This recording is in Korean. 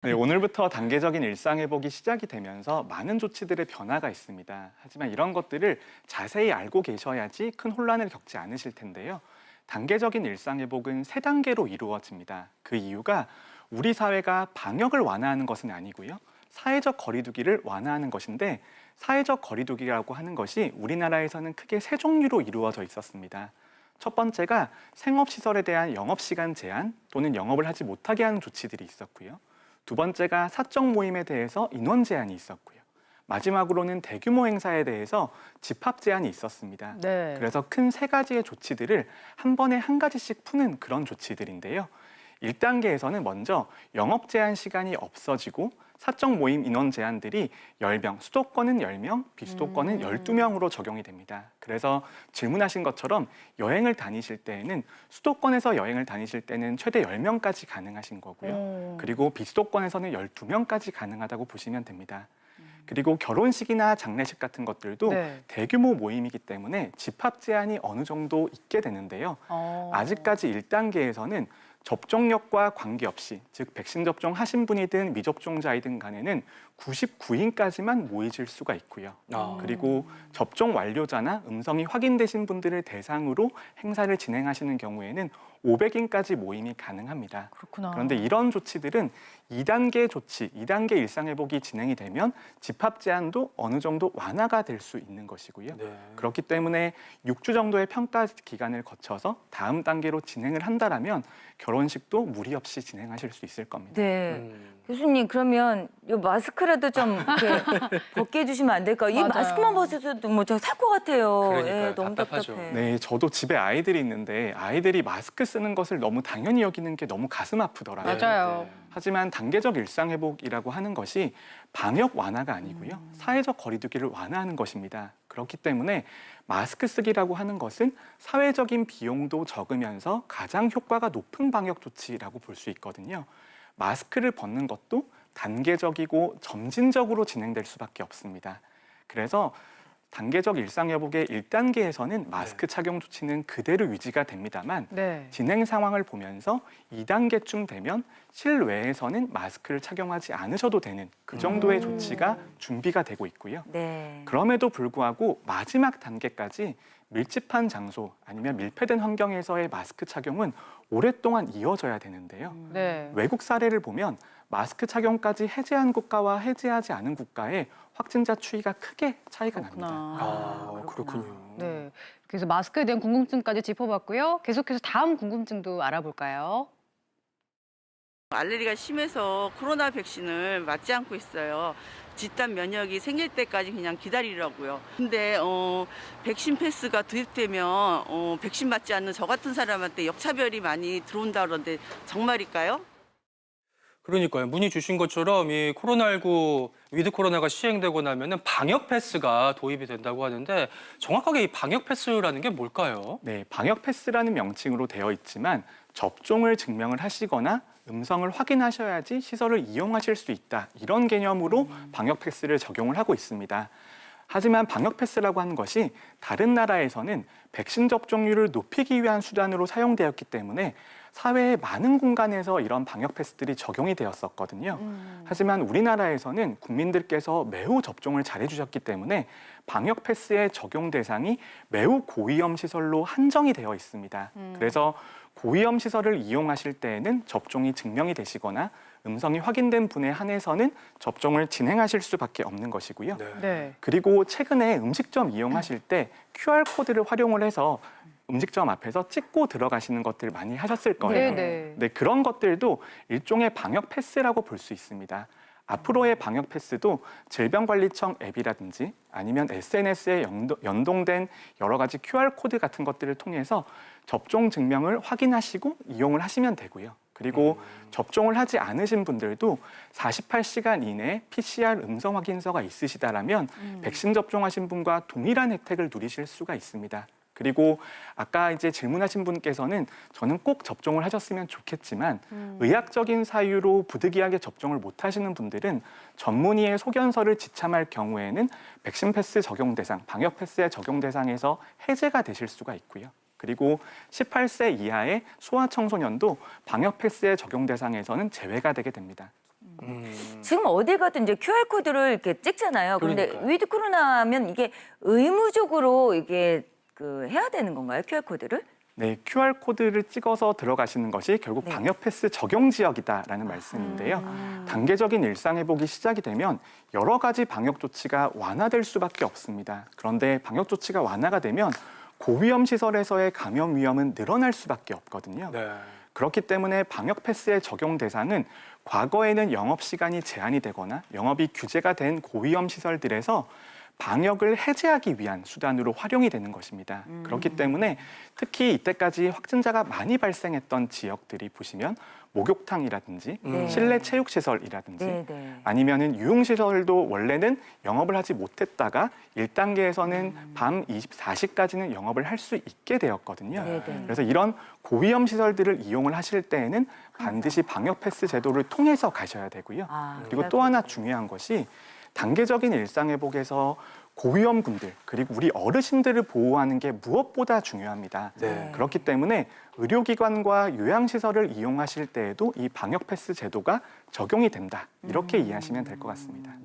네, 오늘부터 단계적인 일상 회복이 시작이 되면서 많은 조치들의 변화가 있습니다. 하지만 이런 것들을 자세히 알고 계셔야지 큰 혼란을 겪지 않으실 텐데요. 단계적인 일상 회복은 세 단계로 이루어집니다. 그 이유가 우리 사회가 방역을 완화하는 것은 아니고요. 사회적 거리두기를 완화하는 것인데 사회적 거리두기라고 하는 것이 우리나라에서는 크게 세 종류로 이루어져 있었습니다. 첫 번째가 생업시설에 대한 영업시간 제한 또는 영업을 하지 못하게 하는 조치들이 있었고요. 두 번째가 사적 모임에 대해서 인원 제한이 있었고요. 마지막으로는 대규모 행사에 대해서 집합 제한이 있었습니다. 네. 그래서 큰 세 가지의 조치들을 한 번에 한 가지씩 푸는 그런 조치들인데요. 1단계에서는 먼저 영업 제한 시간이 없어지고 사적 모임 인원 제한들이 10명, 수도권은 10명, 비수도권은 12명으로 적용이 됩니다. 그래서 질문하신 것처럼 여행을 다니실 때에는 수도권에서 여행을 다니실 때는 최대 10명까지 가능하신 거고요. 그리고 비수도권에서는 12명까지 가능하다고 보시면 됩니다. 그리고 결혼식이나 장례식 같은 것들도 네. 대규모 모임이기 때문에 집합 제한이 어느 정도 있게 되는데요. 아직까지 1단계에서는 접종력과 관계없이, 즉 백신 접종하신 분이든 미접종자이든 간에는 99인까지만 모이실 수가 있고요. 그리고 접종 완료자나 음성이 확인되신 분들을 대상으로 행사를 진행하시는 경우에는 500인까지 모임이 가능합니다. 그렇구나. 그런데 이런 조치들은 2단계 조치, 2단계 일상회복이 진행이 되면 집합 제한도 어느 정도 완화가 될 수 있는 것이고요. 네. 그렇기 때문에 6주 정도의 평가 기간을 거쳐서 다음 단계로 진행을 한다라면 결혼식도 무리 없이 진행하실 수 있을 겁니다. 네. 교수님 그러면 이 마스크라도 좀 이렇게 벗게 해주시면 안 될까요? 이 맞아요. 마스크만 벗어도 뭐 저 살 것 같아요. 그러니까요. 예, 너무 답답하죠. 답답해. 네, 저도 집에 아이들이 있는데 아이들이 마스크 쓰는 것을 너무 당연히 여기는 게 너무 가슴 아프더라고요. 맞아요. 하지만 단계적 일상 회복이라고 하는 것이 방역 완화가 아니고요. 사회적 거리두기를 완화하는 것입니다. 그렇기 때문에 마스크 쓰기라고 하는 것은 사회적인 비용도 적으면서 가장 효과가 높은 방역 조치라고 볼 수 있거든요. 마스크를 벗는 것도 단계적이고 점진적으로 진행될 수밖에 없습니다. 그래서 단계적 일상 회복의 1단계에서는 마스크 착용 조치는 그대로 유지가 됩니다만 네. 진행 상황을 보면서 2단계쯤 되면 실외에서는 마스크를 착용하지 않으셔도 되는 그 정도의 조치가 준비가 되고 있고요. 네. 그럼에도 불구하고 마지막 단계까지 밀집한 장소 아니면 밀폐된 환경에서의 마스크 착용은 오랫동안 이어져야 되는데요. 네. 외국 사례를 보면 마스크 착용까지 해제한 국가와 해제하지 않은 국가의 확진자 추이가 크게 차이가 납니다. 아, 그렇군요. 네. 그래서 마스크에 대한 궁금증까지 짚어봤고요. 계속해서 다음 궁금증도 알아볼까요? 알레르기가 심해서 코로나 백신을 맞지 않고 있어요. 집단 면역이 생길 때까지 그냥 기다리라고요. 근데 백신 패스가 도입되면 백신 맞지 않는 저 같은 사람한테 역차별이 많이 들어온다 그러는데 정말일까요? 그러니까요. 문의 주신 것처럼 이 코로나19 위드 코로나가 시행되고 나면은 방역 패스가 도입이 된다고 하는데 정확하게 이 방역 패스라는 게 뭘까요? 네, 방역 패스라는 명칭으로 되어 있지만 접종을 증명을 하시거나 음성을 확인하셔야지 시설을 이용하실 수 있다. 이런 개념으로 방역 패스를 적용을 하고 있습니다. 하지만 방역 패스라고 하는 것이 다른 나라에서는 백신 접종률을 높이기 위한 수단으로 사용되었기 때문에 사회의 많은 공간에서 이런 방역 패스들이 적용이 되었었거든요. 하지만 우리나라에서는 국민들께서 매우 접종을 잘해주셨기 때문에 방역 패스의 적용 대상이 매우 고위험 시설로 한정이 되어 있습니다. 그래서 고위험 시설을 이용하실 때에는 접종이 증명이 되시거나 음성이 확인된 분에 한해서는 접종을 진행하실 수밖에 없는 것이고요. 네. 그리고 최근에 음식점 이용하실 때 QR코드를 활용을 해서 음식점 앞에서 찍고 들어가시는 것들 많이 하셨을 거예요. 네. 네, 그런 것들도 일종의 방역 패스라고 볼 수 있습니다. 앞으로의 방역 패스도 질병관리청 앱이라든지 아니면 SNS에 연동된 여러 가지 QR코드 같은 것들을 통해서 접종 증명을 확인하시고 이용을 하시면 되고요. 그리고 접종을 하지 않으신 분들도 48시간 이내에 PCR 음성 확인서가 있으시다라면 백신 접종하신 분과 동일한 혜택을 누리실 수가 있습니다. 그리고 아까 이제 질문하신 분께서는 저는 꼭 접종을 하셨으면 좋겠지만 의학적인 사유로 부득이하게 접종을 못 하시는 분들은 전문의의 소견서를 지참할 경우에는 백신 패스 적용 대상, 방역 패스의 적용 대상에서 해제가 되실 수가 있고요. 그리고 18세 이하의 소아청소년도 방역 패스의 적용 대상에서는 제외가 되게 됩니다. 지금 어디 가든 이제 QR 코드를 이렇게 찍잖아요. 그런데 그러니까요. 위드 코로나면 이게 의무적으로 이게 그 해야 되는 건가요? QR 코드를? 네, QR 코드를 찍어서 들어가시는 것이 결국 네. 방역 패스 적용 지역이다라는 말씀인데요. 단계적인 일상 회복이 시작이 되면 여러 가지 방역 조치가 완화될 수밖에 없습니다. 그런데 방역 조치가 완화가 되면 고위험 시설에서의 감염 위험은 늘어날 수밖에 없거든요. 네. 그렇기 때문에 방역 패스의 적용 대상은 과거에는 영업 시간이 제한이 되거나 영업이 규제가 된 고위험 시설들에서 방역을 해제하기 위한 수단으로 활용이 되는 것입니다. 그렇기 때문에 특히 이때까지 확진자가 많이 발생했던 지역들이 보시면 목욕탕이라든지 네. 실내 체육시설이라든지 네, 네. 아니면은 유흥시설도 원래는 영업을 하지 못했다가 1단계에서는 밤 24시까지는 영업을 할 수 있게 되었거든요. 네, 네. 그래서 이런 고위험 시설들을 이용을 하실 때에는 반드시 방역 패스 제도를 통해서 가셔야 되고요. 아, 그리고 또 하나 중요한 것이 단계적인 일상 회복에서 고위험군들 그리고 우리 어르신들을 보호하는 게 무엇보다 중요합니다. 네. 그렇기 때문에 의료기관과 요양시설을 이용하실 때에도 이 방역 패스 제도가 적용이 된다. 이렇게 이해하시면 될 것 같습니다. 네.